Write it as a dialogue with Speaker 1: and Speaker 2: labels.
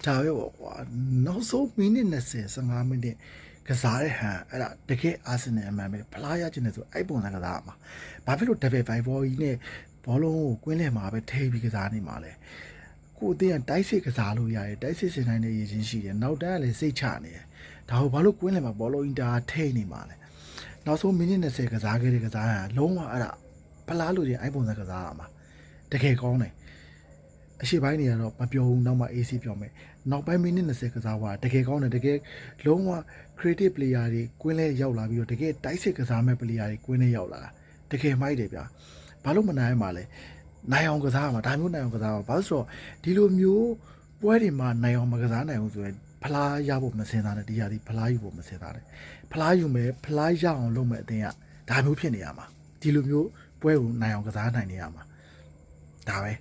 Speaker 1: ဒါပဲကွာနောက်ဆုံးမိနစ်20 15မိနစ်ကစားတဲ့ဟန်အဲ့ဒါတကယ်အာဆင်နယ်အမှန်ပဲဖလားရချင်တယ်ဆိုအဲ့ပုံစံကစားမှာဘာဖြစ်လို့ double five ball ကြီးနဲ့ဘောလုံးကိုကွင်းလည်မှာပဲထိပြီးကစားနေမှာလဲကိုအတင်းကတိုက်စစ်ကစားလို့ရတယ်တိုက်စစ်စင်တိုင်းနဲ့ရည်ချင်းရှိတယ်နောက်တန်းကလည်းစိတ်ချနေတယ်ဒါကိုဘာလို့ကွင်းလည်မှာဘောလုံးအင်တာထိနေမှာလဲနောက်ဆုံးမိနစ်20ကစားခဲ့တဲ့ကစားဟန်လုံးဝအဲ့ဒါဖလားလို့ရင်အဲ့ပုံစံကစားရမှာတကယ်ကောင်းတယ်အရှိပိုင်းတွေကတော့မပြောဘူးနောက်မှ AC ပြောမယ်နောက်ပိုင်းမိနစ်20ကစားသွားတကယ်ကောင်းတယ်တကယ်လုံးဝ creative player တွေကွင်းလဲရောက်လာပြီးတော့တကယ်တိုက်စစ်ကစားမဲ့ player တွေကွင်းလဲရောက်လာတာတကယ်မိုက်တယ်ဗျာဘာလို့မနိုင်မှာလဲနိုင်အောင်ကစားမှာဒါမျိုးနိုင်အောင်ကစားမှာဘာလို့ဆိုတော့ဒီလိုမျိုးပွဲတွေမှာနိုင်အောင်မကစားနိုင်ဘူးဆိုရင်ဖလားရဖို့မစင်စားနဲ့ဒီဟာဒီဖလားယူဖို့မစင်စားနဲ့ဖလားယူမယ်ဖလားရအောင်လုပ်မယ်အတင်းကဒါမျိုးဖြစ်နေရမှာဒီလိုမျိုးပွဲကိုနိုင်အောင်ကစားနိုင်နေရမှာဒါပဲ